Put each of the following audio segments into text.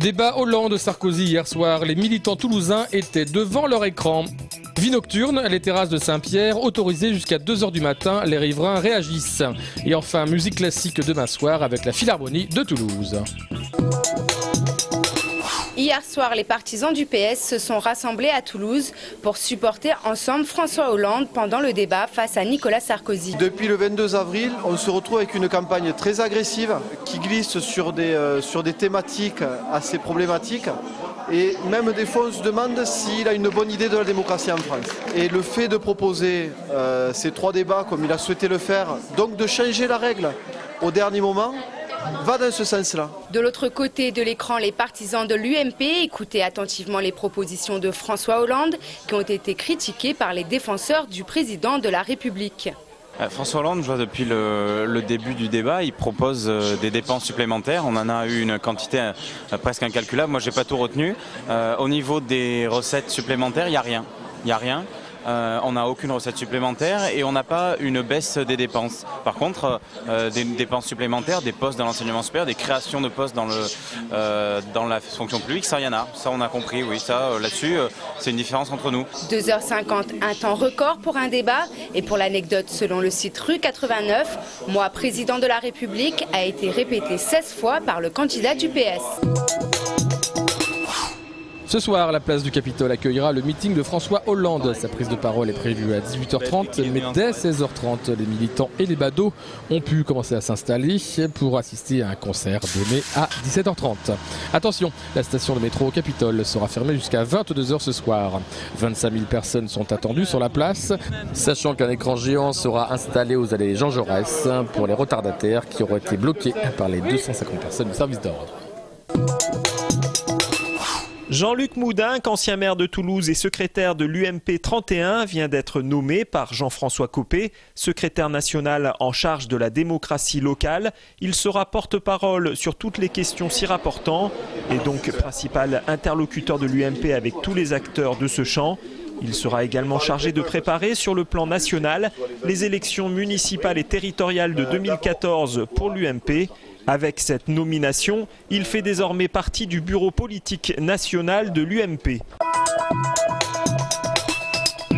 Débat Hollande-Sarkozy hier soir. Les militants toulousains étaient devant leur écran. Vie nocturne, les terrasses de Saint-Pierre, autorisées jusqu'à 2 h du matin. Les riverains réagissent. Et enfin, musique classique demain soir avec la Philharmonie de Toulouse. Hier soir, les partisans du PS se sont rassemblés à Toulouse pour supporter ensemble François Hollande pendant le débat face à Nicolas Sarkozy. Depuis le 22 avril, on se retrouve avec une campagne très agressive qui glisse sur des thématiques assez problématiques. Et même des fois, on se demande s'il a une bonne idée de la démocratie en France. Et le fait de proposer ces 3 débats comme il a souhaité le faire, donc de changer la règle au dernier moment, va dans ce sens-là. De l'autre côté de l'écran, les partisans de l'UMP écoutaient attentivement les propositions de François Hollande qui ont été critiquées par les défenseurs du président de la République. François Hollande, je vois depuis le début du débat, il propose des dépenses supplémentaires. On en a eu une quantité presque incalculable. Moi, j'ai pas tout retenu. Au niveau des recettes supplémentaires, il n'y a rien. Il n'y a rien. On n'a aucune recette supplémentaire et on n'a pas une baisse des dépenses. Par contre, des dépenses supplémentaires, des postes dans l'enseignement supérieur, des créations de postes dans la fonction publique, ça, il y en a. Ça, on a compris, oui. Ça, là-dessus, c'est une différence entre nous. 2h50, un temps record pour un débat. Et pour l'anecdote, selon le site Rue 89, « Moi, président de la République » a été répété 16 fois par le candidat du PS. Ce soir, la place du Capitole accueillera le meeting de François Hollande. Sa prise de parole est prévue à 18 h 30, mais dès 16 h 30, les militants et les badauds ont pu commencer à s'installer pour assister à un concert donné à 17 h 30. Attention, la station de métro Capitole sera fermée jusqu'à 22 h ce soir. 25 000 personnes sont attendues sur la place, sachant qu'un écran géant sera installé aux allées Jean Jaurès pour les retardataires qui auraient été bloqués par les 250 personnes du service d'ordre. Jean-Luc Moudenc, ancien maire de Toulouse et secrétaire de l'UMP 31, vient d'être nommé par Jean-François Copé, secrétaire national en charge de la démocratie locale. Il sera porte-parole sur toutes les questions s'y rapportant et donc principal interlocuteur de l'UMP avec tous les acteurs de ce champ. Il sera également chargé de préparer sur le plan national les élections municipales et territoriales de 2014 pour l'UMP. Avec cette nomination, il fait désormais partie du bureau politique national de l'UMP.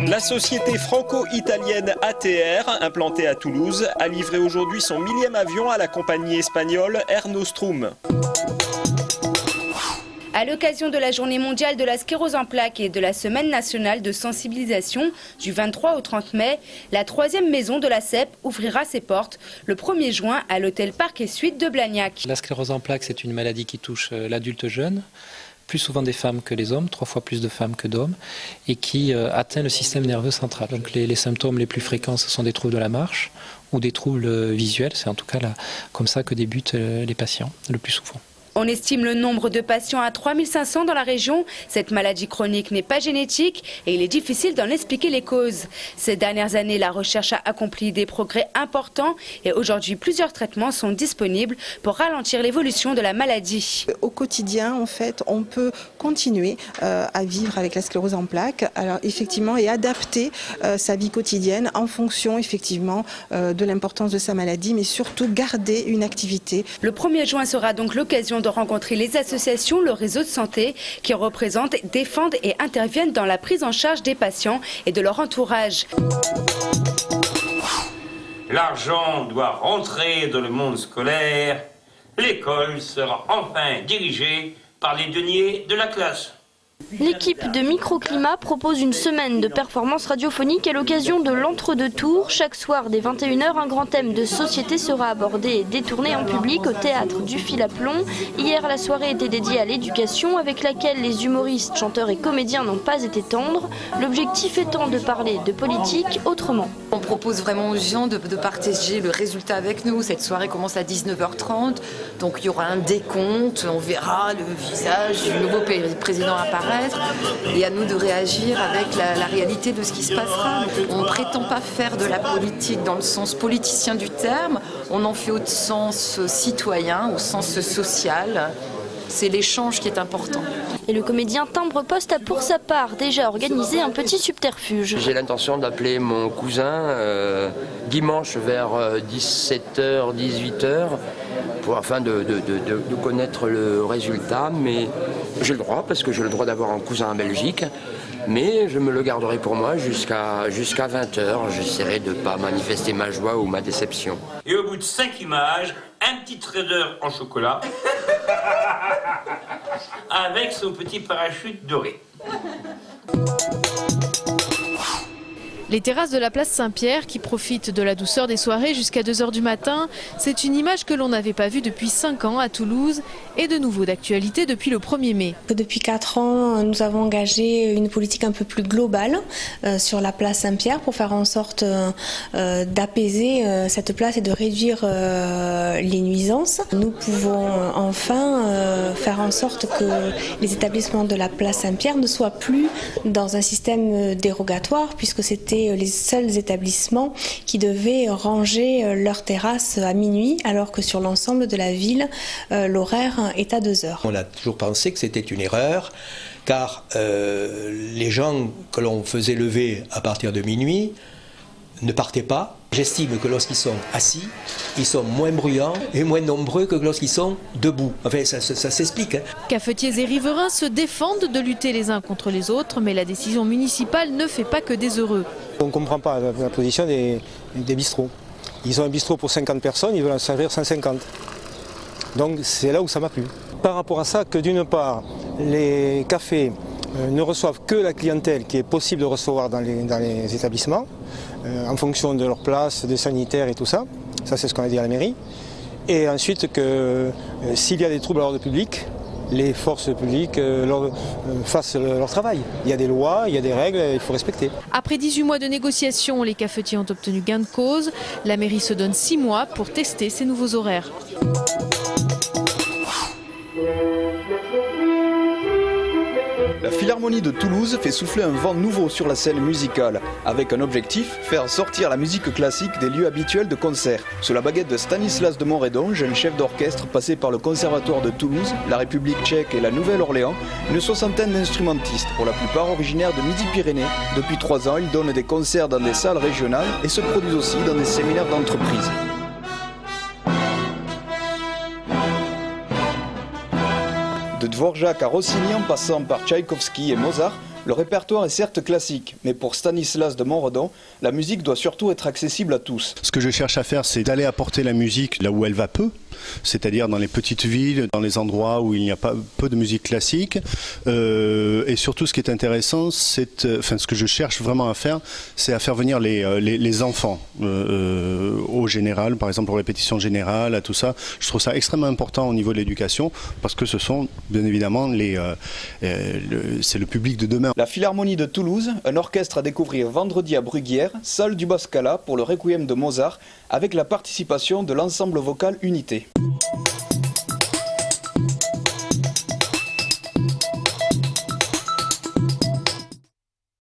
La société franco-italienne ATR, implantée à Toulouse, a livré aujourd'hui son 1000e avion à la compagnie espagnole Air Nostrum. À l'occasion de la journée mondiale de la sclérose en plaques et de la semaine nationale de sensibilisation du 23 au 30 mai, la 3e maison de la CEP ouvrira ses portes le 1er juin à l'hôtel Parc et Suite de Blagnac. La sclérose en plaques, c'est une maladie qui touche l'adulte jeune, plus souvent des femmes que les hommes, 3 fois plus de femmes que d'hommes, et qui atteint le système nerveux central. Donc les symptômes les plus fréquents, ce sont des troubles de la marche ou des troubles visuels. C'est en tout cas comme ça que débutent les patients le plus souvent. On estime le nombre de patients à 3500 dans la région. Cette maladie chronique n'est pas génétique et il est difficile d'en expliquer les causes. Ces dernières années, la recherche a accompli des progrès importants et aujourd'hui, plusieurs traitements sont disponibles pour ralentir l'évolution de la maladie. Au quotidien, en fait, on peut continuer à vivre avec la sclérose en plaques, alors effectivement, et adapter sa vie quotidienne en fonction, effectivement, de l'importance de sa maladie, mais surtout garder une activité. Le 1er juin sera donc l'occasion de rencontrer les associations, le réseau de santé qui représentent, défendent et interviennent dans la prise en charge des patients et de leur entourage. L'argent doit rentrer dans le monde scolaire. L'école sera enfin dirigée par les deniers de la classe. L'équipe de Microclimat propose une semaine de performances radiophoniques à l'occasion de l'entre-deux tours. Chaque soir dès 21 h, un grand thème de société sera abordé et détourné en public au théâtre du Fil à Plomb. Hier, la soirée était dédiée à l'éducation avec laquelle les humoristes, chanteurs et comédiens n'ont pas été tendres. L'objectif étant de parler de politique autrement. On propose vraiment aux gens de partager le résultat avec nous. Cette soirée commence à 19 h 30, donc il y aura un décompte, on verra le visage du nouveau président apparaître. Et à nous de réagir avec la réalité de ce qui se passera. On ne prétend pas faire de la politique dans le sens politicien du terme, on en fait au sens citoyen, au sens social. C'est l'échange qui est important. Et le comédien Timbre-Poste a pour sa part déjà organisé un petit subterfuge. J'ai l'intention d'appeler mon cousin dimanche vers 17h, 18h, afin de connaître le résultat. Mais j'ai le droit, parce que j'ai le droit d'avoir un cousin en Belgique. Mais je me le garderai pour moi jusqu'à 20h. J'essaierai de ne pas manifester ma joie ou ma déception. Et au bout de 5 images, un petit trader en chocolat avec son petit parachute doré. Les terrasses de la place Saint-Pierre qui profitent de la douceur des soirées jusqu'à 2h du matin, c'est une image que l'on n'avait pas vue depuis 5 ans à Toulouse et de nouveau d'actualité depuis le 1er mai. Depuis 4 ans, nous avons engagé une politique un peu plus globale sur la place Saint-Pierre pour faire en sorte d'apaiser cette place et de réduire les nuisances. Nous pouvons enfin faire en sorte que les établissements de la place Saint-Pierre ne soient plus dans un système dérogatoire, puisque c'était les seuls établissements qui devaient ranger leurs terrasses à minuit, alors que sur l'ensemble de la ville, l'horaire est à 2h. On a toujours pensé que c'était une erreur, car les gens que l'on faisait lever à partir de minuit ne partaient pas. J'estime que lorsqu'ils sont assis, ils sont moins bruyants et moins nombreux que lorsqu'ils sont debout. Enfin, ça s'explique. Cafetiers et riverains se défendent de lutter les uns contre les autres, mais la décision municipale ne fait pas que des heureux. On ne comprend pas la position des bistrots. Ils ont un bistrot pour 50 personnes, ils veulent en servir 150. Donc c'est là où ça m'a plu. Par rapport à ça, que d'une part, les cafés ne reçoivent que la clientèle qui est possible de recevoir dans les établissements, en fonction de leur place, des sanitaires et tout ça. Ça, c'est ce qu'on a dit à la mairie. Et ensuite, que s'il y a des troubles à l'ordre public, les forces publiques fassent leur travail. Il y a des lois, il y a des règles, il faut respecter. Après 18 mois de négociations, les cafetiers ont obtenu gain de cause. La mairie se donne 6 mois pour tester ces nouveaux horaires. La Philharmonie de Toulouse fait souffler un vent nouveau sur la scène musicale, avec un objectif, faire sortir la musique classique des lieux habituels de concert. Sous la baguette de Stanislas de Montredon, jeune chef d'orchestre passé par le Conservatoire de Toulouse, la République tchèque et la Nouvelle-Orléans, une soixantaine d'instrumentistes, pour la plupart originaires de Midi-Pyrénées. Depuis 3 ans, ils donnent des concerts dans des salles régionales et se produisent aussi dans des séminaires d'entreprise. De Dvorak à Rossini en passant par Tchaïkovski et Mozart, le répertoire est certes classique, mais pour Stanislas de Montredon, la musique doit surtout être accessible à tous. Ce que je cherche à faire, c'est d'aller apporter la musique là où elle va peu, c'est-à-dire dans les petites villes, dans les endroits où il n'y a pas peu de musique classique. Et surtout, ce qui est intéressant, ce que je cherche vraiment à faire, c'est à faire venir les enfants au général, par exemple aux répétitions générales, à tout ça. Je trouve ça extrêmement important au niveau de l'éducation, parce que ce sont bien évidemment c'est le public de demain. La Philharmonie de Toulouse, un orchestre à découvrir vendredi à Bruguière, salle du Bas-Scala pour le Requiem de Mozart, avec la participation de l'ensemble vocal Unité.